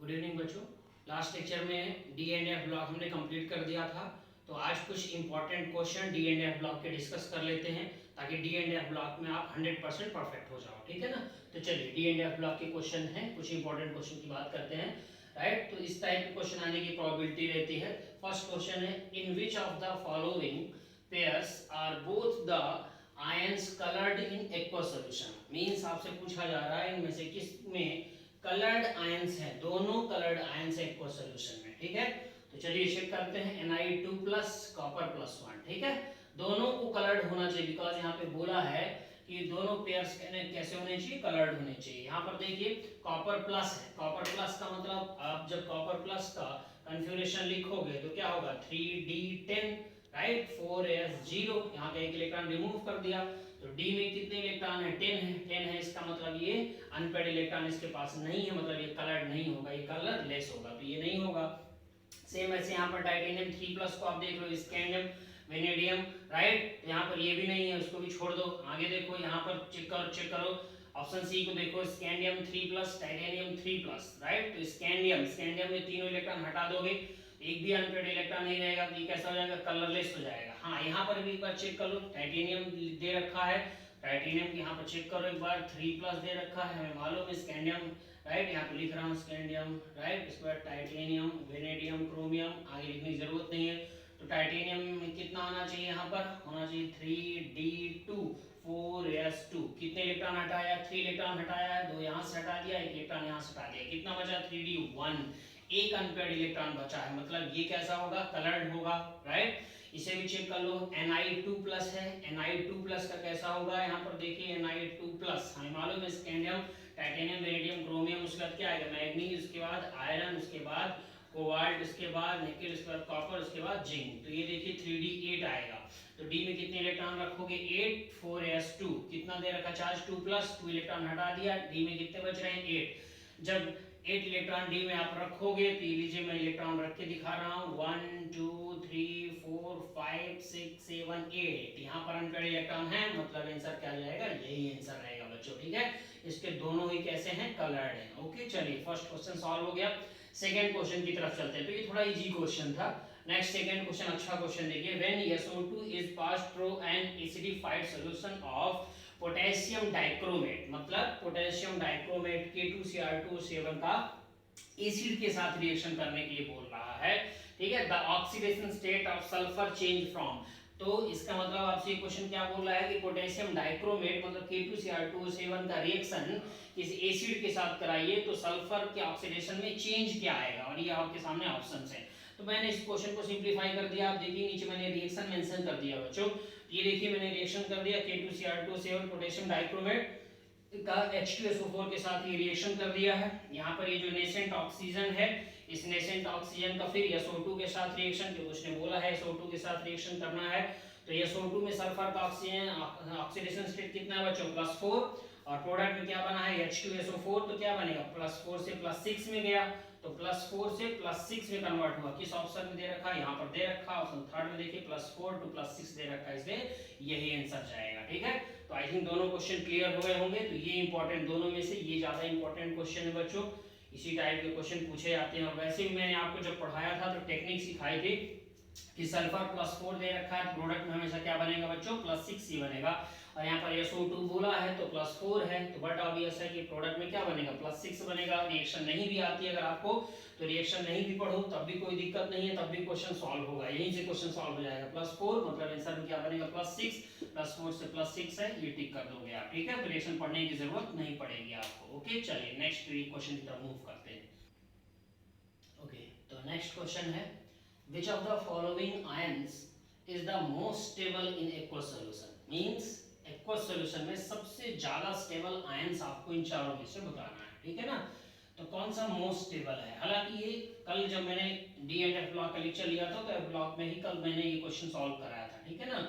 Good evening बच्चों। Last lecture में D and F block हमने कंप्लीट कर दिया था, तो आज कुछ important question D and F block के डिस्कस कर लेते हैं ताकि डी एंड एफ ब्लॉक में आप 100% परफेक्ट हो जाओ। ठीक है ना। तो चलिए डी एंड एफ ब्लॉक के क्वेश्चन हैं, कुछ इंपॉर्टेंट क्वेश्चन की बात करते हैं। राइट, तो इस टाइप के क्वेश्चन आने की प्रोबेबिलिटी रहती है। फर्स्ट क्वेश्चन है, in which of the following pairs are both the ions coloured in aqua solution. Means आपसे पूछा जा रहा है इनमें से किस में कलर्ड आयंस हैं, दोनों कलर्ड आयंस है एक्वा सॉल्यूशन में। ठीक है, तो चलिए चेक करते हैं। Na2+ copper +1। ठीक है, दोनों को कलर्ड होना चाहिए बिकॉज यहाँ पे बोला है कि दोनों पेयर्स कैसे होने चाहिए, कलर्ड होने चाहिए। यहाँ पर देखिए कॉपर प्लस है, कॉपर प्लस का मतलब आप जब कॉपर प्लस का कन्फिगरेशन लिखोगे तो क्या होगा 3D10, राइट, 4s0। यहाँ का एक इलेक्ट्रॉन रिमूव कर दिया तो D में कितने इलेक्ट्रॉन है, 10 है। 10 है, इसका मतलब ये अनपेड इलेक्ट्रॉन इसके पास नहीं है, मतलब ये कलर्ड नहीं होगा, ये कलरलेस होगा, तो ये नहीं होगा। सेम ऐसे यहाँ पर टाइटेनियम 3+ को आप देख लो, स्कैंडियम, वेनेडियम, राइट, यहाँ पर ये भी नहीं है, उसको भी छोड़ दो। आगे देखो यहाँ पर चेक करो ऑप्शन सी को देखो, स्कैंडियम 3+, टाइटेनियम 3+, राइट। तो स्कैंडियम में तीनों इलेक्ट्रॉन हटा दोगे, एक भी अनपेड इलेक्ट्रॉन नहीं रहेगा, तो ये कैसा हो जाएगा, कलरलेस हो जाएगा। हाँ, यहाँ पर भी एक बार चेक कर लो, टाइटेनियम दे रखा है, टाइटेनियम यहाँ पर चेक करो एक बार, 3+ दे रखा है, हमें मालूम है स्कैंडियम, राइट, यहाँ पे लिख रहा हूँ स्कैंडियम, राइट, इसके बाद टाइटेनियम, वेनेडियम, क्रोमियम, आगे लिखने की जरूरत नहीं है। तो टाइटेनियम में कितना आना चाहिए, यहाँ पर होना चाहिए 3D2 4s2। कितने इलेक्ट्रॉन हटाया, 3 इलेक्ट्रॉन हटाया है, 2 यहाँ से हटा दिया, 1 इलेक्ट्रॉन यहाँ से हटा दिया, कितना बचा 3D1, एक अनपेड इलेक्ट्रॉन बचा है, मतलब ये कैसा होगा, कलर्ड होगा, राइट। इसे भी चेक कर लो, Na2+ है, Na2+ का कैसा होगा, यहाँ पर देखिए Na2+, हमें मालूम है स्कैंडियम, टाइटेनियम, वेनेडियम, क्रोमियम, उसके बाद क्या आएगा, मैग्नीज, उसके बाद आयरन, उसके बाद कोबाल्ट, उसके बाद निकेल, उसके बाद कॉपर, उसके बाद जिंक। तो ये देखिए 3D8 आएगा। तो डी में कितने इलेक्ट्रॉन रखोगे, 8, 4s2, कितना दे रखा चार्ज 2+, 2 इलेक्ट्रॉन हटा दिया, डी में कितने बच रहे हैं 8। जब 8 इलेक्ट्रॉन डी में आप रखोगे तो ये लीजिए मैं इलेक्ट्रॉन रख के दिखा रहा हूँ, 1 2 3 4 5 6 7 8, यहाँ पर अनपेड इलेक्ट्रॉन है, मतलब आंसर क्या जाएगा, यही आंसर रहेगा बच्चों। ठीक है, इसके दोनों ही कैसे हैं, कलर्ड हैं। ओके, चलिए फर्स्ट क्वेश्चन सॉल्व हो गया। सेकंड क्वेश्चन की तरफ चलते हैं, तो ये थोड़ा इजी क्वेश्चन था। नेक्स्ट सेकंड क्वेश्चन, अच्छा क्वेश्चन देखिए, when SO2 is passed through an acidified solution of potassium dichromate, मतलब पोटेशियम डाइक्रोमेट K2Cr2O7 का एसिड के साथ रिएक्शन करने के लिए बोल रहा है। ठीक है, the oxidation state of sulphur change from, तो इसका मतलब आपसे क्वेश्चन क्या बोल रहा है कि पोटेशियम डाइक्रोमेट मतलब K2Cr2O7 का रिएक्शन किसी एसिड के साथ कराइए तो सल्फर के ऑक्सीडेशन में चेंज क्या आएगा, और ये आपके सामने ऑप्शंस हैं। तो मैंने इस क्वेश्चन को सिंपलीफाई कर दिया, आप देखिए नीचे मैंने रिएक्शन मेंशन कर दिया बच्चों। ये देखिए मैंने रिएक्शन कर दिया, K2Cr2O7 पोटेशियम डाइक्रोमेट का H2SO4 के साथ ये रिएक्शन कर दिया है। यहाँ पर ये जो नेसेंट ऑक्सीजन है, इस नेसेंट ऑक्सीजन का फिर SO2 के साथ रिएक्शन, क्योंकि उसने बोला है SO2 के साथ रिएक्शन करना है, तो SO2 में सल्फर का ऑक्सीजन ऑक्सीडेशन स्टेट कितना है बच्चों, +4, और प्रोडक्ट में क्या बना है H2SO4, तो क्या बनेगा +4 से +6 में गया, तो +4 से +6 में कन्वर्ट हुआ। किस ऑप्शन में दे रखा है, यहाँ पर दे रखा, ऑप्शन थर्ड में देखिए +4 to +6 दे रखा है, इसलिए यही आंसर जाएगा। ठीक है, तो आई थिंक दोनों क्वेश्चन क्लियर हो गए होंगे। तो ये इंपॉर्टेंट, दोनों में से ये ज्यादा इंपॉर्टेंट क्वेश्चन है बच्चों, इसी टाइप के क्वेश्चन पूछे जाते हैं। और वैसे भी मैंने आपको जब पढ़ाया था तो टेक्निक सिखाई थी कि सल्फर +4 दे रखा है, प्रोडक्ट में हमेशा क्या बनेगा बच्चों, +6 ही बनेगा, और यहाँ पर SO2 बोला है तो +4 है, तो बट ऑब्वियस है कि प्रोडक्ट में क्या बनेगा, +6 बनेगा। रिएक्शन नहीं भी आती है अगर आपको, तो रिएक्शन नहीं भी पढ़ो तब भी कोई दिक्कत नहीं है, तब भी क्वेश्चन सॉल्व होगा, यहीं से क्वेश्चन सॉल्व हो जाएगा। +4 मतलब आंसर में क्या बनेगा, +6, +4 से +6 है, ये टिक कर दोगे आप। ठीक है, तो रिएक्शन पढ़ने की जरूरत नहीं पड़ेगी आपको। ओके, चलिए नेक्स्ट क्वेश्चन की तरफ मूव करते हैं। ओके, तो नेक्स्ट क्वेश्चन है, which of the following ions is the most stable in aqueous solution, means aqueous solution में सबसे ज्यादा स्टेबल आयंस आपको इन चारों में से बताना है। ठीक है ना, तो कौन सा मोस्ट स्टेबल है। हालांकि ये कल जब मैंने डी एंड एफ ब्लॉक का लेक्चर लिया था तो एफ ब्लॉक में ही कल मैंने ये क्वेश्चन सॉल्व कराया था। ठीक है ना,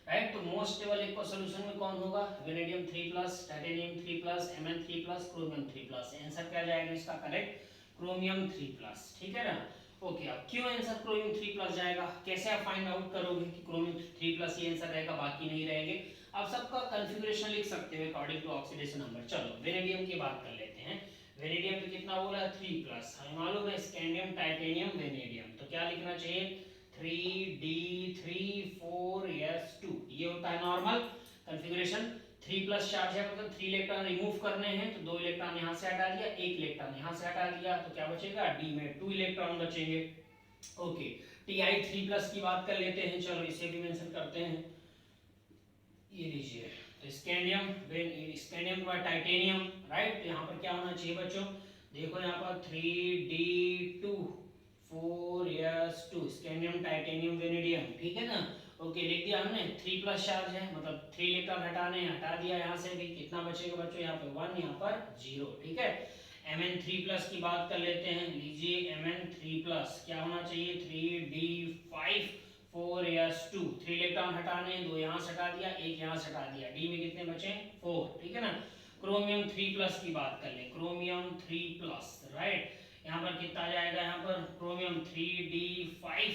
राइट। तो मोस्ट स्टेबल एक्वस सॉल्यूशन में कौन होगा, vanadium 3+, titanium 3+, Mn 3+, chromium 3+। Answer क्या जाएगा इसका करेक्ट, क्रोमियम 3+। ठीक है ना, ओके। अब क्यों आंसर क्रोमियम 3+ जाएगा, कैसे आप फाइंड आउट करोगे कि क्रोमियम 3+ ये आंसर रहेगा बाकी नहीं रहेंगे। आप सबका कॉन्फ़िगरेशन लिख सकते हो अकॉर्डिंग टू ऑक्सीडेशन नंबर। चलो वेनेडियम की बात कर लेते हैं। वेनेडियम पे कितना बोला है 3 प्लस, हमें मालूम है स्कैंडियम टाइटेनियम वेनेडियम, तो क्या लिखना चाहिए 3d3 4s2, ये होता है नॉर्मल कॉन्फ़िगरेशन। 3 प्लस चार्ज है मतलब 3 इलेक्ट्रॉन रिमूव करने हैं, तो 2 इलेक्ट्रॉन यहाँ से हटा दिया, 1 इलेक्ट्रॉन यहाँ से हटा दिया, तो क्या बचेगा डी में 2 इलेक्ट्रॉन बचेंगे। ओके, Ti3 प्लस की बात कर लेते हैं, चलो इसे भी मेंशन करते हैं, ये लीजिए तो स्कैंडियम, स्कैंडियम के बाद टाइटेनियम, राइट, तो यहाँ पर क्या होना चाहिए बच्चों, देखो यहाँ पर 3d2 4s2 scandium titanium vanadium, ठीक है ना। ओके, लिख दिया हमने, 3 प्लस चार्ज है मतलब 3 इलेक्ट्रॉन हटाने, हटा दिया यहाँ से भी, कितना बचेगा बच्चों, यहाँ पर 1, यहाँ पर 0, ठीक है। Mn3 प्लस की बात कर लेते हैं, लीजिए Mn3 प्लस क्या होना चाहिए 3d5 4s2, 3 इलेक्ट्रॉन हटाने, 2 यहाँ से हटा दिया, 1 यहाँ से हटा दिया, डी में कितने बचे 4, ठीक है ना। क्रोमियम 3 प्लस की बात कर ले, क्रोमियम 3 प्लस, राइट, यहाँ पर कितना आ जाएगा, यहाँ पर क्रोमियम 3d5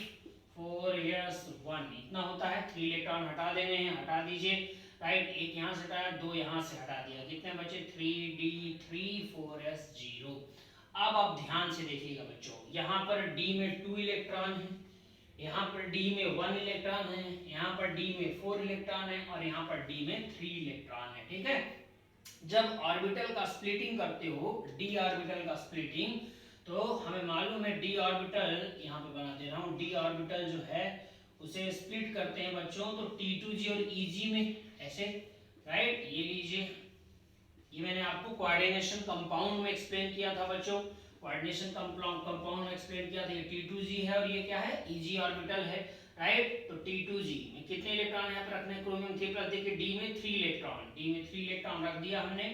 4s1, इतना होता है, 3 इलेक्ट्रॉन हटा देने हैं, हटा दीजिए, राइट, 1 यहाँ से हटाया, 2 यहाँ से हटा दिया, कितने बचे 3d3 4s0। अब आप ध्यान से देखिएगा बच्चों, यहाँ पर डी में 2 इलेक्ट्रॉन है, यहाँ पर डी में 1 इलेक्ट्रॉन है, यहाँ पर डी में 4 इलेक्ट्रॉन है, और यहाँ पर डी में 3 इलेक्ट्रॉन है, ठीक है। जब ऑर्बिटल का स्प्लिटिंग करते हो, डी ऑर्बिटल का स्प्लिटिंग, तो हमें मालूम है डी ऑर्बिटल, यहाँ पे बना दे रहा हूँ, डी ऑर्बिटल जो है उसे स्प्लिट करते हैं बच्चों, तो T2G और EG में ऐसे, राइट, ये लीजिए, ये मैंने आपको कोऑर्डिनेशन कंपाउंड में एक्सप्लेन किया था बच्चों, कोऑर्डिनेशन कंपाउंड में एक्सप्लेन किया था, ये T2G है और ये क्या है EG ऑर्बिटल है, राइट। तो T2G में कितने इलेक्ट्रॉन यहाँ पर रखने, क्रोमियम 3 प्लस, देखिए डी में 3 इलेक्ट्रॉन, डी में 3 इलेक्ट्रॉन रख दिया हमने,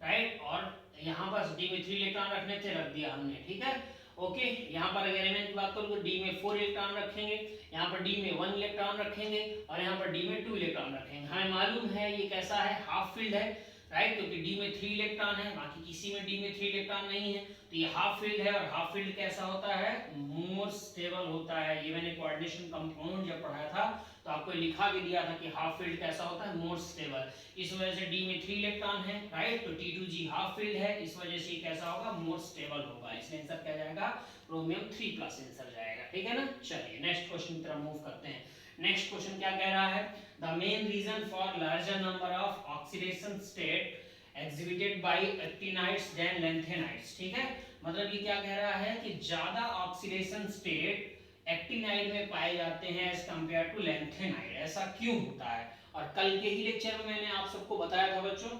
राइट, और यहाँ पर डी में 3 इलेक्ट्रॉन रखने थे, रख दिया हमने, ठीक है। ओके, यहाँ पर अगर एलिमेंट की बात करूँ तो डी में 4 इलेक्ट्रॉन रखेंगे, यहाँ पर डी में 1 इलेक्ट्रॉन रखेंगे, और यहाँ पर डी में 2 इलेक्ट्रॉन रखेंगे। हमें मालूम है ये कैसा है, हाफ फील्ड है, राइट, क्योंकि डी में 3 इलेक्ट्रॉन है, बाकी किसी में डी में 3 इलेक्ट्रॉन नहीं है, तो ये हाफ फील्ड है, और हाफ फील्ड कैसा होता है, मोर स्टेबल होता है। ये मैंने कोऑर्डिनेशन कंपाउंड जब पढ़ाया था तो आपको लिखा भी दिया था कि हाफ फील्ड कैसा होता है, मोर स्टेबल, इस वजह से डी में 3 इलेक्ट्रॉन है, राइट, तो T2G हाफ फील्ड है, इस वजह से कैसा होगा, मोर स्टेबल होगा, इसलिए आंसर क्या जाएगा, क्रोमियम 3 प्लस आंसर जाएगा, ठीक है ना। चलिए नेक्स्ट क्वेश्चन की तरफ मूव करते हैं। नेक्स्ट क्वेश्चन क्या कह रहा है, the main reason for larger number of oxidation state exhibited by actinides than lanthanides, ठीक है, मतलब ये क्या कह रहा है कि ज्यादा ऑक्सीडेशन स्टेट एक्टिनाइड में पाए जाते हैं एज कंपेयर टू लैंथेनाइड, ऐसा क्यों होता है। और कल के ही लेक्चर में मैंने आप सबको बताया था बच्चों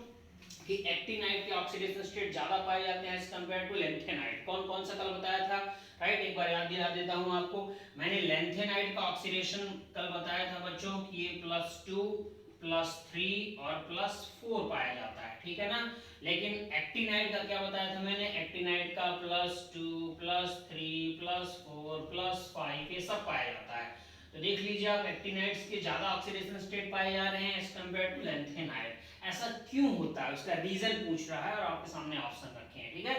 कि एक्टिनाइड के ऑक्सीडेशन स्टेट ज्यादा पाए जाते हैं एज कंपेयर टू लैंथेनाइड, कौन कौन सा कल बताया था, राइट, एक बार याद दिला देता हूं आपको, मैंने लैंथेनाइड का ऑक्सीडेशन कल बताया था बच्चों कि ये +2 +3 और +4 पाया जाता है, ठीक है ना। लेकिन एक्टिनाइड का क्या बताया था मैंने, एक्टिनाइड का +2 +3 +4 +5 ये सब पाया जाता है। तो देख लीजिए आप, एक्टिनाइड्स के ज्यादा ऑक्सीडेशन स्टेट पाए जा रहे हैं एज कंपेयर टू लैंथेनाइड, ऐसा क्यों होता है, उसका रीजन पूछ रहा है और आपके सामने ऑप्शन रखे हैं, ठीक है।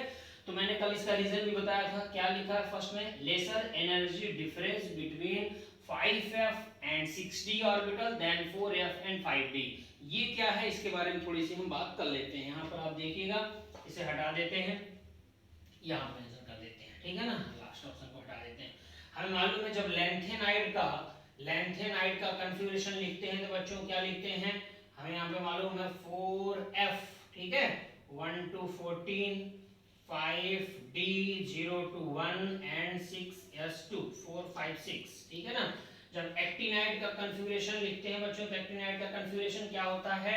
तो मैंने कल इसका रीजन भी बताया था, क्या लिखा है फर्स्ट में, lesser energy difference between 5f and 6d orbital than 4f and 5d, ये क्या है इसके बारे में थोड़ी सी हम बात कर लेते हैं। यहाँ पर आप देखिएगा, इसे हटा देते हैं, यहाँ पर मेंशन कर देते हैं, ठीक है ना, लास्ट ऑप्शन को हटा देते हैं। हमें मालूम है जब लैंथेनाइड का कॉन्फ़िगरेशन लिखते हैं तो बच्चों क्या लिखते हैं, हमें यहाँ पे मालूम है 4f, ठीक है, 1 to 14, 5d 0 to 1 and 6s2 4 5 6, ठीक है ना। जब एक्टिनाइड का कॉन्फ़िगरेशन लिखते हैं बच्चों तो एक्टिनाइड का कॉन्फ़िगरेशन क्या होता है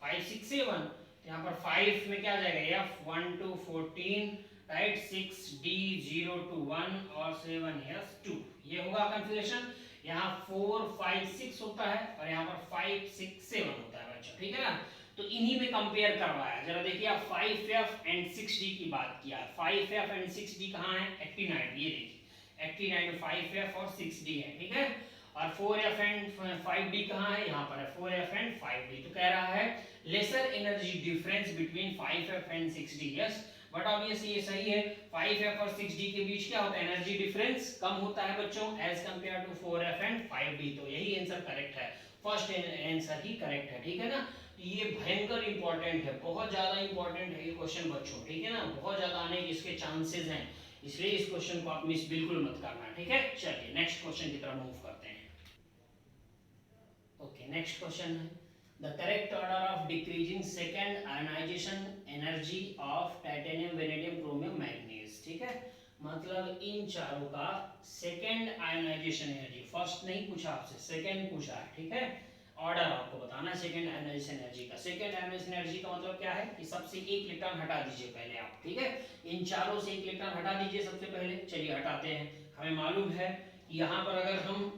5 6 7, तो यहाँ पर 5 में क्या आ जाएगा f 1 to 14, right, 6d 0 to 1 और 7s2, ये होगा कॉन्फ़िगरेशन। यहाँ 4 5 6 होता है और यहाँ पर 5 6 7 होता है बच्चों, ठीक है ना। तो इन्हीं में कंपेयर करवाया, जरा देखिए आप 5f एंड 6d की बात किया, 5f एंड 6d कहाँ है, एक्टिनाइड, ये देखिए एक्टिनाइड में 5f और 6d है, ठीक है। और 4f एंड 5d कहाँ है, यहाँ पर है 4f एंड 5d। तो कह रहा है lesser energy difference between 5f and 6d, yes, but obviously ये सही है, 5f और 6d के बीच क्या होता है, एनर्जी डिफरेंस कम होता है बच्चों as compare to 4f and 5d, तो यही आंसर करेक्ट है, फर्स्ट आंसर ही करेक्ट है, ठीक है ना। तो ये भयंकर इंपॉर्टेंट है, बहुत ज़्यादा इंपॉर्टेंट है ये क्वेश्चन बच्चों, ठीक है ना, बहुत ज़्यादा आने के इसके चांसेस हैं, इसलिए इस क्वेश्चन को आप मिस बिल्कुल मत करना, ठीक है। चलिए नेक्स्ट क्वेश्चन की तरफ मूव करते हैं। ओके, नेक्स्ट क्वेश्चन है the correct order of decreasing second ionisation energy of titanium, vanadium, chromium, manganese, ठीक है। मतलब इन चारों का सेकेंड आयनाइजेशन एनर्जी, फर्स्ट नहीं पूछा आपसे, सेकेंड पूछा है, ठीक है। ऑर्डर आपको बताना है सेकेंड आयनाइजेशन एनर्जी का। सेकेंड आयनाइजेशन एनर्जी का मतलब क्या है कि सबसे एक इलेक्ट्रॉन हटा दीजिए पहले आप, ठीक है। इन चारों से एक इलेक्ट्रॉन हटा दीजिए सबसे पहले। चलिए हटाते हैं। हमें मालूम है यहाँ पर अगर हम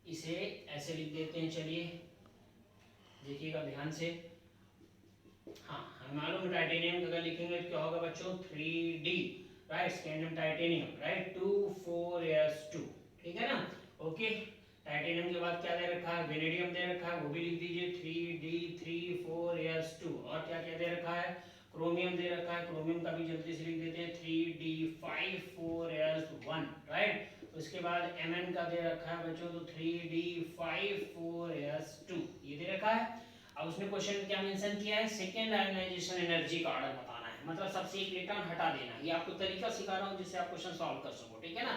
इसे ऐसे लिख देते हैं, चलिए देखिएगा ध्यान से। हाँ, हमें मालूम है टाइटेनियम का अगर लिखेंगे तो क्या होगा बच्चों, 3D, right, scandium titanium, right, 2 4s2, ठीक है ना। ओके, टाइटेनियम के बाद क्या दे रखा है, वेनेडियम दे रखा है, वो भी लिख दीजिए 3D3 4s2। और क्या क्या दे रखा है, क्रोमियम दे रखा है, क्रोमियम का भी जल्दी से लिख देते हैं 3D5 4s1, राइट। उसके बाद Mn का दे रखा है बच्चों तो 3D5 4s2, ये दे रखा है। अब उसने क्वेश्चन में क्या मेंशन किया है, सेकेंड आयनाइजेशन एनर्जी का ऑर्डर बताना है, मतलब सबसे एक इलेक्ट्रॉन हटा देना। ये आपको तरीका सिखा रहा हूँ जिससे आप क्वेश्चन सॉल्व कर सको, ठीक है ना,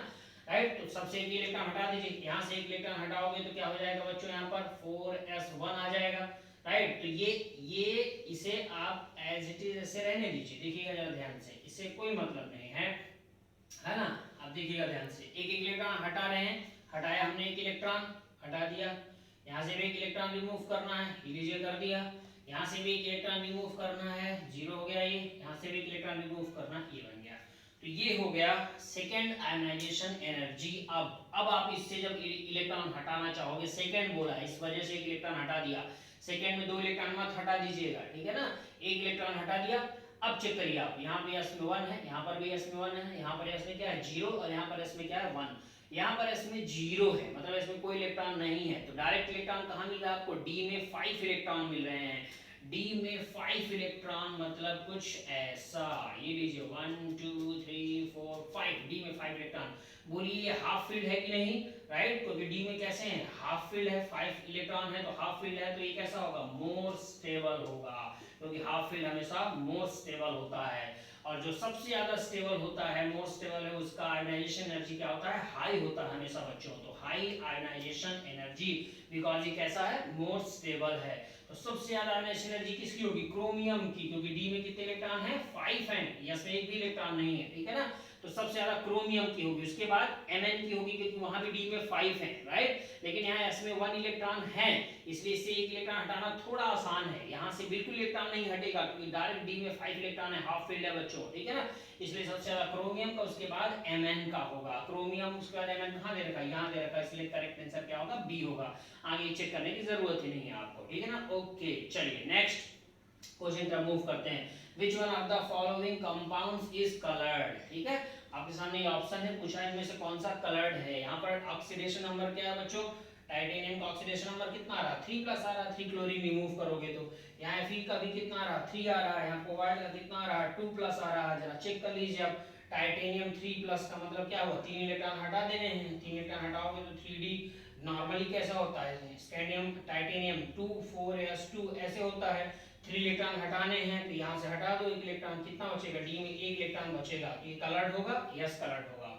राइट। तो सबसे एक इलेक्ट्रॉन हटा दीजिए, यहाँ से एक इलेक्ट्रॉन हटाओगे तो क्या हो जाएगा बच्चों, यहाँ पर 4s1 आ जाएगा, राइट। तो ये इसे आप एज इट इज ऐसे रहने दीजिए, देखिएगा जरा ध्यान से, इससे कोई मतलब नहीं है ना। अब देखिएगा ध्यान से, एक एक इलेक्ट्रॉन हटा रहे हैं, हटाया हमने एक इलेक्ट्रॉन, हटा दिया। यहाँ से भी एक इलेक्ट्रॉन रिमूव करना है, लीजिए कर दिया। यहाँ से भी एक इलेक्ट्रॉन रिमूव करना है, 0 हो गया ये। यहाँ से भी एक इलेक्ट्रॉन रिमूव करना, ये बन गया। तो ये हो गया सेकेंड आयनाइजेशन एनर्जी। अब आप इससे जब इलेक्ट्रॉन हटाना चाहोगे, सेकेंड बोला इस वजह से एक इलेक्ट्रॉन हटा दिया, सेकेंड में 2 इलेक्ट्रॉन मत हटा दीजिएगा, ठीक है ना। एक इलेक्ट्रॉन हटा दिया। अब चेक करिए आप, यहाँ पे s में 1 है, यहाँ पर भी s में 1 है, यहाँ पर s में क्या है 0, और यहाँ पर s में क्या है 1। यहाँ पर s में 0 है, मतलब इसमें कोई इलेक्ट्रॉन नहीं है, तो डायरेक्ट इलेक्ट्रॉन कहाँ मिल रहा है आपको, d में 5 इलेक्ट्रॉन मिल रहे हैं। d में 5 इलेक्ट्रॉन मतलब कुछ ऐसा, ये लीजिए 1 2 3 4 5, d में 5 इलेक्ट्रॉन। बोलिए ये हाफ फील्ड है कि नहीं, राइट, क्योंकि d में कैसे है, हाफ फील्ड है, 5 इलेक्ट्रॉन है तो हाफ फील्ड है, तो ये कैसा होगा, मोर स्टेबल होगा, क्योंकि हाफ फील्ड हमेशा मोर स्टेबल होता है। और जो सबसे ज्यादा स्टेबल होता है, मोर स्टेबल है, उसका आयनाइजेशन एनर्जी क्या होता है, हाई होता है हमेशा बच्चों। तो हाई आयनाइजेशन एनर्जी, बिकॉज ये कैसा है, मोर स्टेबल है। तो सबसे ज्यादा आयनाइजेशन एनर्जी किसकी होगी, क्रोमियम की, क्योंकि डी में कितने इलेक्ट्रॉन है, 5 हैं, यस में एक भी इलेक्ट्रॉन नहीं है, ठीक है ना। तो सबसे ज्यादा क्रोमियम की होगी, उसके बाद Mn की होगी, क्योंकि वहां भी डी में 5 है, राइट। लेकिन यहाँ s में 1 इलेक्ट्रॉन है, इसलिए इससे एक इलेक्ट्रॉन हटाना थोड़ा आसान है। यहाँ से बिल्कुल इलेक्ट्रॉन नहीं हटेगा, क्योंकि डायरेक्ट डी में 5 इलेक्ट्रॉन है, हाफ फील्ड है बच्चों, ठीक है ना। इसलिए सबसे ज्यादा क्रोमियम का, उसके बाद Mn का होगा। क्रोमियम उसके बाद Mn कहाँ दे रखा है, यहाँ दे रखा है, इसलिए करेक्ट आंसर क्या होगा, बी होगा। आगे चेक करने की जरूरत ही नहीं है आपको, ठीक है ना। ओके, चलिए नेक्स्ट क्वेश्चन पर मूव करते हैं। Which one of the following compounds is colored, ठीक है। आपके सामने ये ऑप्शन है, पूछा है इनमें से कौन सा कलर्ड है। यहाँ पर ऑक्सीडेशन नंबर क्या है बच्चों, टाइटेनियम का ऑक्सीडेशन नंबर कितना आ रहा है, 3+ आ रहा है, 3 क्लोरीन रिमूव करोगे तो। यहाँ Fe का भी कितना आ रहा है, 3 आ रहा है। यहाँ कोबाल्ट का कितना आ रहा है, 2+ आ रहा है। जरा चेक कर लीजिए अब, टाइटेनियम 3+ का मतलब क्या हुआ, 3 इलेक्ट्रॉन हटा देने हैं, 3 इलेक्ट्रॉन हटाओगे तो 3D नॉर्मली कैसा होता है, स्कैंडियम टाइटेनियम 2 4s2 ऐसे होता है। 3 इलेक्ट्रॉन हटाने हैं तो यहाँ से हटा दो एक इलेक्ट्रॉन, कितना बचेगा, डी में 1 इलेक्ट्रॉन बचेगा, तो ये कलर्ड होगा, यस कलर्ड होगा।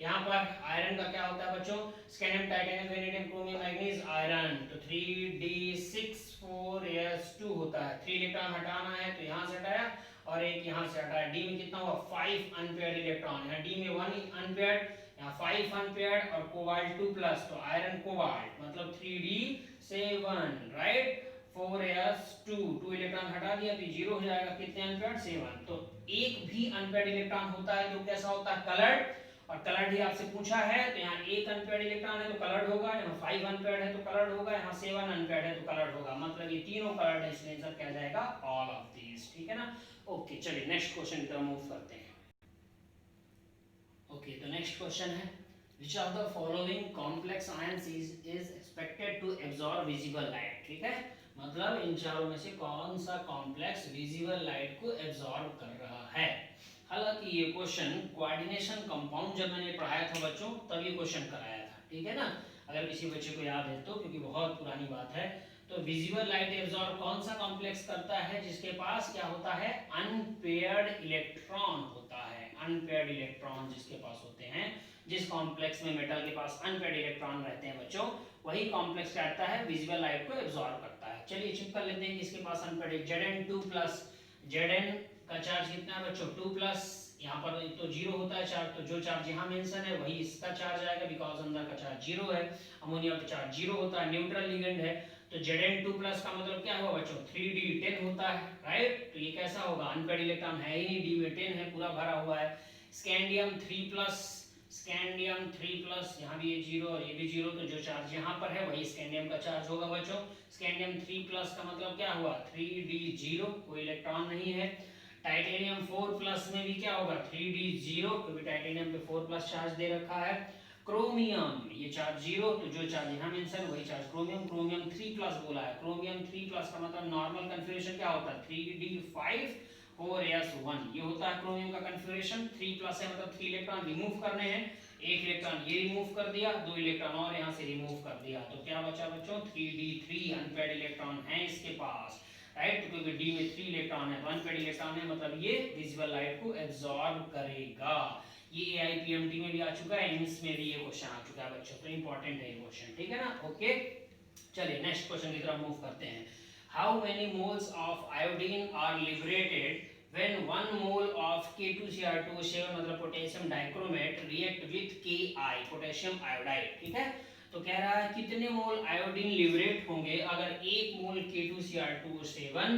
यहाँ पर आयरन का क्या होता है बच्चों, scandium titanium vanadium chromium manganese iron, तो 3D6 4s2 होता है। 3 इलेक्ट्रॉन हटाना है तो यहाँ से हटाया और एक यहाँ से हटाया, डी में कितना हुआ 5 अनपेयर्ड इलेक्ट्रॉन, यहाँ डी में 1 अनपेयर्ड, यहाँ 5 अनपेयर्ड और कोबाल्ट 2+, तो आयरन कोबाल्ट मतलब 3D7, राइट। 4s2 2 इलेक्ट्रॉन हटा दिया तो 0 हो जाएगा, कितने अनपेयर्ड 7। तो एक भी अनपेयर्ड इलेक्ट्रॉन होता है जो कैसा होता है, कलर्ड। और कलर्ड ही आपसे पूछा है, तो यहाँ 1 अनपेयर्ड इलेक्ट्रॉन है तो कलर्ड होगा, यहाँ 5 अनपेयर्ड है तो कलर्ड होगा, यहाँ 7 अनपेयर्ड है तो कलर्ड होगा, मतलब ये तीनों कलर्ड है, इसलिए आंसर क्या जाएगा, ऑल ऑफ दीज, ठीक है ना। ओके, चलिए नेक्स्ट क्वेश्चन की तरफ मूव करते हैं। ओके, तो नेक्स्ट क्वेश्चन है, which of the following complex ions is expected to absorb visible light, ठीक है। मतलब इन चारों में से कौन सा कॉम्प्लेक्स विजिबल लाइट को एब्जॉर्ब कर रहा है। हालांकि ये क्वेश्चन कोऑर्डिनेशन कंपाउंड जब मैंने पढ़ाया था बच्चों, तब ये क्वेश्चन कराया था, ठीक है ना, अगर किसी बच्चे को याद है तो, क्योंकि बहुत पुरानी बात है। तो विजिबल लाइट एब्जॉर्ब कौन सा कॉम्प्लेक्स करता है, जिसके पास क्या होता है, अनपेयर्ड इलेक्ट्रॉन होता है, अनपेयर्ड इलेक्ट्रॉन जिसके पास होते हैं, जिस कॉम्प्लेक्स में मेटल के पास अनपेयर्ड इलेक्ट्रॉन रहते हैं बच्चों, वही कॉम्प्लेक्स क्या करता है, विजिबल लाइट को एब्जॉर्ब करता है। चलिए चेक कर लेते हैं कि इसके पास अनपेयर्ड Zn2+, Zn का चार्ज कितना है बच्चों 2+, यहाँ पर तो जीरो होता है चार्ज, तो जो चार्ज यहाँ मेंशन है वही इसका चार्ज आएगा, बिकॉज अंदर का चार्ज जीरो है, अमोनिया का चार्ज जीरो होता है, न्यूट्रल लिगेंड है। तो Zn2+ का मतलब क्या हुआ बच्चों 3d10 होता है, राइट। तो ये कैसा होगा, अनपेयर्ड इलेक्ट्रॉन है ही नहीं, d में 10 है, पूरा भरा हुआ है। स्कैंडियम 3+, स्कैंडियम 3+, यहाँ भी ये जीरो और ये भी जीरो, तो जो चार्ज यहाँ पर है वही स्कैंडियम का चार्ज होगा बच्चों। स्कैंडियम 3+ का मतलब क्या हुआ 3d0, कोई इलेक्ट्रॉन नहीं है। टाइटेनियम 4+ में भी क्या होगा 3d0, क्योंकि टाइटेनियम पे 4+ चार्ज दे रखा है। क्रोमियम ये चार्ज जीरो, तो जो चार्ज यहाँ मेंशन वही चार्ज क्रोमियम, क्रोमियम 3+ बोला है, क्रोमियम 3+ का मतलब नॉर्मल कन्फिगरेशन क्या होता है 3d5 4s1, ये होता है क्रोमियम का कन्फिगरेशन। 3+ है मतलब 3 इलेक्ट्रॉन रिमूव करने हैं, एक इलेक्ट्रॉन ये रिमूव कर दिया, 2 इलेक्ट्रॉन और यहाँ से रिमूव कर दिया, तो क्या बचा बच्चों 3d3 अनपेयर्ड इलेक्ट्रॉन है इसके पास, राइट। क्योंकि डी में 3 इलेक्ट्रॉन है, 1 इलेक्ट्रॉन है, मतलब ये विजिबल लाइट को एब्जॉर्ब करेगा। ये AIPMT में भी आ चुका है, एम्स में भी ये क्वेश्चन आ चुका है बच्चों, तो इंपॉर्टेंट है ये क्वेश्चन, ठीक है ना। ओके चलिए नेक्स्ट क्वेश्चन की तरफ मूव करते हैं। How many moles of iodine are liberated when 1 mole of K2Cr2 मतलब potassium dichromate react with Ki potassium iodide, ठीक है। तो कह रहा है कितने मोल आयोडीन लिबरेट होंगे अगर 1 मोल K2Cr2O7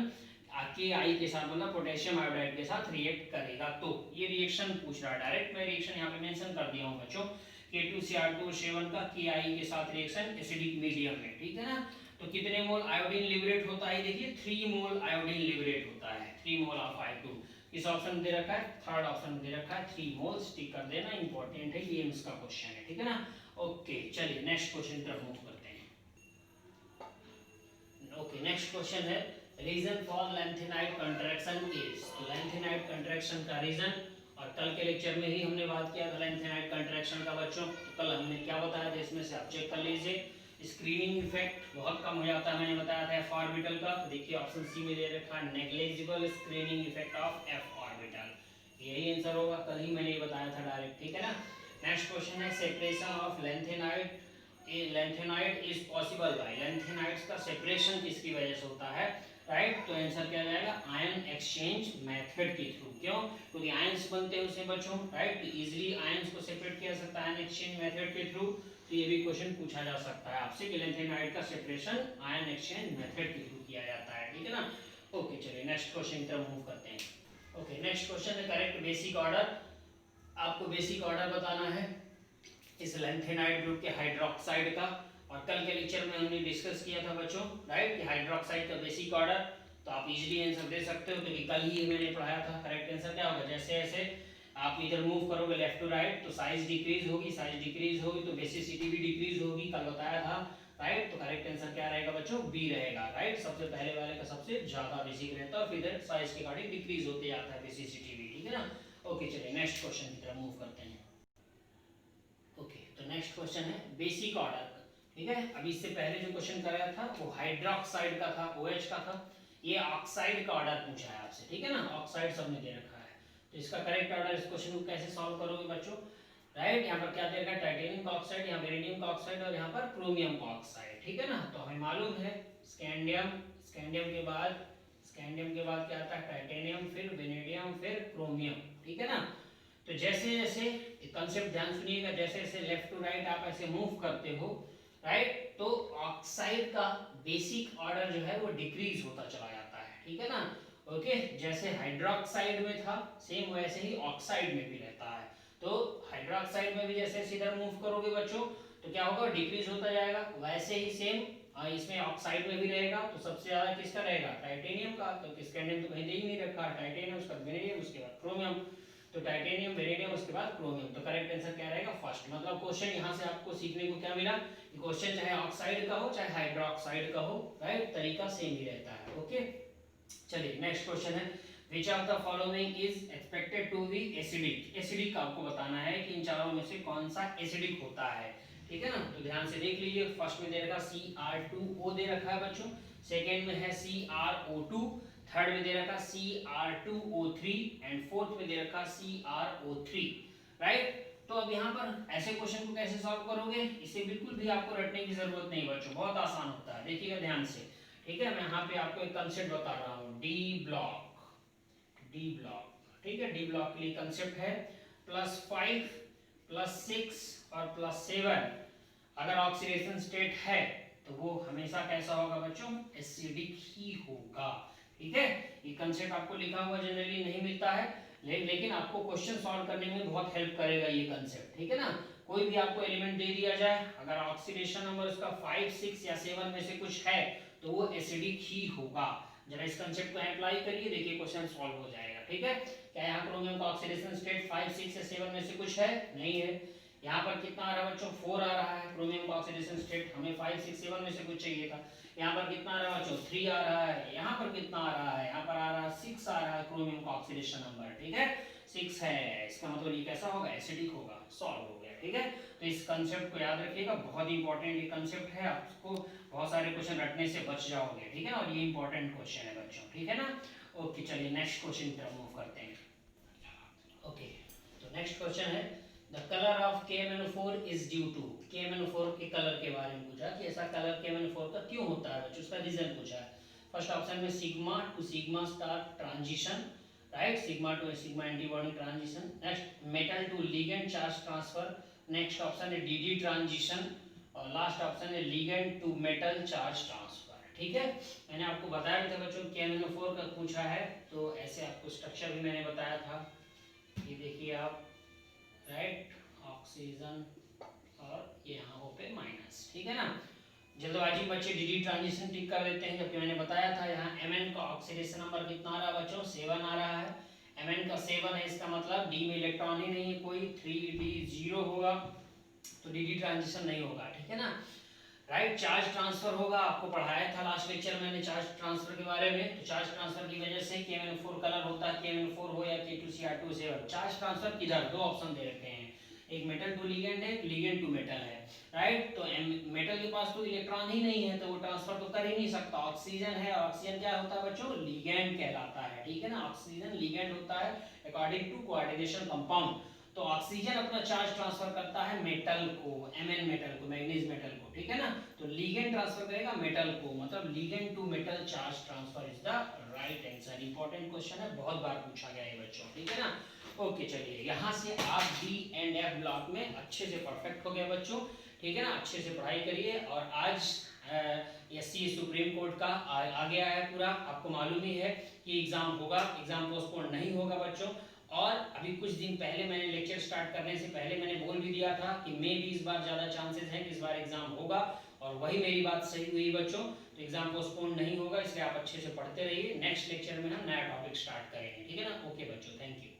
Ki के साथ मतलब पोटेशियम आयोडाइड के साथ रिएक्ट करेगा। तो ये रिएक्शन पूछ रहा है, डायरेक्ट मैं रिएक्शन यहाँ पे मेंशन कर दिया हूँ बच्चों, K2Cr2O7 का Ki के साथ रिएक्शन एसिडिक मीडियम में, ठीक है ना। तो कितने मोल आयोडीन लिबरेट होता है, देखिए 3 मोल आयोडीन लिबरेट होता है, 3 मोल ऑफ I2। किस ऑप्शन दे रखा है, थर्ड ऑप्शन दे रखा है, 3 मोल्स, टिक कर देना, इंपॉर्टेंट है ये, एम्स का क्वेश्चन है, ठीक है ना। ओके चलिए नेक्स्ट क्वेश्चन की तरफ मूव करते हैं। ओके नेक्स्ट क्वेश्चन है reason for lanthanide contraction is, तो लैंथेनाइट कंट्रैक्शन का रीजन, और कल के लेक्चर में ही हमने बात किया था लैंथेनाइट कंट्रैक्शन का बच्चों, तो कल हमने क्या बताया था इसमें से आप चेक कर लीजिए। स्क्रीनिंग इफेक्ट बहुत कम हो जाता है, मैंने बताया था f ऑर्बिटल का, तो देखिए ऑप्शन सी में दे रखा है negligible screening effect of f orbital, यही आंसर होगा, कल ही मैंने ये बताया था डायरेक्ट, ठीक है ना। नेक्स्ट क्वेश्चन है separation of lanthanide, lanthanide is possible by, lanthanides का सेपरेशन किसकी वजह से होता है, राइट। तो आंसर क्या जाएगा आयन एक्सचेंज मेथड के थ्रू, क्यों, क्योंकि आयंस बनते हैं उससे बच्चों, राइट, तो इजीली आयंस को सेपरेट किया जा सकता है आयन एक्सचेंज मेथड के थ्रू। तो ये भी क्वेश्चन पूछा जा सकता है आपसे कि लैंथेनाइट का सेपरेशन आयन एक्सचेंज मेथड के थ्रू किया जाता है, ठीक है ना। ओके चलिए नेक्स्ट क्वेश्चन की तरफ मूव करते हैं। ओके नेक्स्ट क्वेश्चन है करेक्ट बेसिक ऑर्डर, आपको बेसिक ऑर्डर बताना है इस लैंथेनाइट ग्रुप के हाइड्रोक्साइड का, और कल के लेक्चर में हमने डिस्कस किया था बच्चों, राइट, कि हाइड्रोक्साइड का बेसिक ऑर्डर, तो आप इजीली आंसर दे सकते हो क्योंकि कल ही मैंने पढ़ाया था। करेक्ट आंसर क्या होगा, जैसे जैसे आप इधर मूव करोगे लेफ्ट टू राइट तो साइज डिक्रीज होगी, साइज डिक्रीज होगी तो बेसिसिटी भी डिक्रीज होगी, कल बताया था, राइट। तो करेक्ट आंसर क्या रहेगा बच्चों, बी रहेगा, राइट। सबसे पहले वाले का सबसे ज्यादा बेसिक रहता है, फिर साइज के अकॉर्डिंग डिक्रीज होते जाता है बेसिसिटी भी, ठीक है ना। ओके चलिए नेक्स्ट क्वेश्चन की तरफ मूव करते हैं। ओके तो नेक्स्ट क्वेश्चन है बेसिक ऑर्डर, ठीक है। अभी इससे पहले जो क्वेश्चन कराया था वो हाइड्रोक्साइड का था, OH का था, ये ऑक्साइड का ऑर्डर पूछा है आपसे, ठीक है ना, ऑक्साइड सबने दे रखा है। तो इसका करेक्ट ऑर्डर, इस क्वेश्चन को कैसे सॉल्व करोगे बच्चों, राइट। यहाँ पर क्या दे रखा है, टाइटेनियम का ऑक्साइड, यहाँ वेरिडियम का ऑक्साइड और यहाँ पर क्रोमियम का ऑक्साइड, ठीक है ना। तो हमें मालूम है स्कैंडियम, स्कैंडियम के बाद क्या आता है टाइटेनियम, फिर वेनेडियम, फिर क्रोमियम, ठीक है ना। तो जैसे जैसे कंसेप्ट ध्यान सुनिएगा, जैसे जैसे लेफ्ट टू राइट आप ऐसे मूव करते हो, राइट, तो ऑक्साइड का बेसिक ऑर्डर जो है वो डिक्रीज होता चला जाता है, ठीक है ना। ओके जैसे हाइड्रोक्साइड में था सेम वैसे ही ऑक्साइड में भी रहता है। तो हाइड्रोक्साइड में भी जैसे इधर मूव करोगे बच्चों तो क्या होगा, डिक्रीज होता जाएगा, वैसे ही सेम इसमें ऑक्साइड में भी रहेगा। तो सबसे ज्यादा किसका रहेगा, टाइटेनियम का, तो स्कैंडियम तो कहीं दे ही नहीं रखा, टाइटेनियम उसका वेनेडियम उसके बाद क्रोमियम, तो टाइटेनियम वेनेडियम उसके बाद क्रोमियम, तो करेक्ट आंसर क्या रहेगा फर्स्ट। मतलब क्वेश्चन यहाँ से आपको सीखने को क्या मिला कि क्वेश्चन चाहे ऑक्साइड का हो चाहे हाइड्रोक्साइड का हो, राइट, तरीका सेम ही रहता है। ओके चलिए नेक्स्ट क्वेश्चन है which of the following is expected to be acidic, acidic आपको बताना है कि इन चारों में से कौन सा एसिडिक होता है, ठीक है ना। तो ध्यान से देख लीजिए, फर्स्ट में दे रखा Cr2O दे रखा है बच्चों, सेकेंड में है CrO2, थर्ड में दे रखा Cr2O3 एंड फोर्थ में दे रखा CrO3, राइट। तो अब यहाँ पर ऐसे क्वेश्चन को कैसे सॉल्व करोगे, इसे बिल्कुल भी आपको रटने की जरूरत नहीं बच्चों, बहुत आसान होता है, देखिएगा ध्यान से, ठीक है। मैं यहाँ पे आपको एक कंसेप्ट बता रहा हूँ, डी ब्लॉक, ठीक है। डी ब्लॉक के लिए कंसेप्ट है +5 +6 और +7, अगर ऑक्सीडेशन स्टेट है तो वो हमेशा कैसा होगा बच्चों, एसिडिक ही होगा, ठीक है। ये कंसेप्ट आपको लिखा हुआ जनरली नहीं मिलता है, लेकिन आपको क्वेश्चन सॉल्व करने में बहुत हेल्प करेगा ये कंसेप्ट, ठीक है ना। कोई भी आपको एलिमेंट दे दिया जाए, अगर ऑक्सीडेशन नंबर उसका 5, 6 या 7 में से कुछ है तो वो एसिडिक ही होगा। जरा इस कंसेप्ट को अप्लाई करिए, देखिए क्वेश्चन सॉल्व हो जाएगा, ठीक है। क्या यहाँ क्रोमियम का ऑक्सीडेशन स्टेट 5, 6 या 7 में से कुछ है, नहीं है। यहाँ पर कितना आ रहा है बच्चों, 4 आ रहा है क्रोमियम का ऑक्सीडेशन स्टेट, हमें 5, 6, 7 में से कुछ चाहिए था। यहाँ पर कितना आ रहा है बच्चों, 3 आ रहा है। यहाँ पर कितना आ रहा है, यहाँ पर आ रहा है 6 आ रहा है क्रोमियम का ऑक्सीडेशन नंबर, ठीक है, 6 है। इसका मतलब ये कैसा होगा, एसिडिक होगा, सॉल्व हो गया, ठीक है। तो इस कंसेप्ट को याद रखिएगा, बहुत इंपॉर्टेंट ये कंसेप्ट है, आपको बहुत सारे क्वेश्चन रटने से बच जाओगे, ठीक है ना, और ये इंपॉर्टेंट क्वेश्चन है बच्चों, ठीक है ना। ओके, चलिए नेक्स्ट क्वेश्चन की तरफ मूव करते हैं। ओके, तो नेक्स्ट क्वेश्चन है, the colour of KMnO4 is due to, KMnO4 के कलर के बारे में पूछा कि ऐसा कलर KMnO4 का क्यों होता है बच्चों, उसका रीजन पूछा है। फर्स्ट ऑप्शन में sigma to sigma star transition, right, sigma to sigma antibody transition. Next metal to ligand charge transfer, next option है DD ट्रांजिशन, और लास्ट ऑप्शन है ligand to metal charge transfer, ठीक है। मैंने आपको बताया था बच्चों KMnO4 का पूछा है, तो ऐसे आपको स्ट्रक्चर भी मैंने बताया था, ये देखिए आप, राइट, ऑक्सीजन और ये यहाँ हो पे माइनस, ठीक है ना। जल्दबाजी बच्चे DD ट्रांजिशन टिक कर देते हैं, जबकि मैंने बताया था यहाँ Mn का ऑक्सीडेशन नंबर कितना आ रहा है बच्चों, 7 आ रहा है। Mn का 7 है, इसका मतलब D में इलेक्ट्रॉन ही नहीं है कोई, 3D0 होगा, तो DD ट्रांजिशन नहीं होगा, ठीक है ना, राइट। चार्ज ट्रांसफर होगा, आपको पढ़ाया था लास्ट लेक्चर में मैंने चार्ज ट्रांसफर के बारे में। तो चार्ज ट्रांसफर की वजह से KMnO4 कलर होता है, KMnO4 हो या K2Cr2O7। चार्ज ट्रांसफर किधर, दो ऑप्शन दे रखे हैं, एक मेटल टू लिगेंड है, एक लिगेंड टू मेटल है, राइट। तो मेटल के पास तो इलेक्ट्रॉन ही नहीं है, तो वो ट्रांसफर तो कर ही नहीं सकता। ऑक्सीजन है, ऑक्सीजन क्या होता है बच्चों, लिगेंड कहलाता है, ठीक है ना, ऑक्सीजन लिगेंड होता है अकॉर्डिंग टू कोऑर्डिनेशन कंपाउंड। तो ऑक्सीजन अपना चार्ज ट्रांसफर करता है मेटल को, Mn मेटल को, मैग्नीज मेटल को, ठीक है ना। तो लिगेंड ट्रांसफर करेगा मेटल को, मतलब ligand to metal charge transfer is the right answer. Important question है, बहुत बार पूछा गया है बच्चों, ठीक है ना। ओके, चलिए यहाँ से आप D एंड F ब्लॉक में अच्छे से परफेक्ट हो गए बच्चों, ठीक है ना। अच्छे से पढ़ाई करिए, और आज SC सुप्रीम कोर्ट का आ गया है पूरा, आपको मालूम ही है कि एग्जाम होगा, एग्जाम पोस्टपोन नहीं होगा बच्चों। और अभी कुछ दिन पहले मैंने लेक्चर स्टार्ट करने से पहले मैंने बोल भी दिया था कि मे भी इस बार ज़्यादा चांसेस हैं कि इस बार एग्जाम होगा, और वही मेरी बात सही हुई बच्चों। तो एग्जाम पोस्टपोन नहीं होगा, इसलिए आप अच्छे से पढ़ते रहिए। नेक्स्ट लेक्चर में हम नया टॉपिक स्टार्ट करेंगे, ठीक है ना। ओके बच्चों, थैंक यू।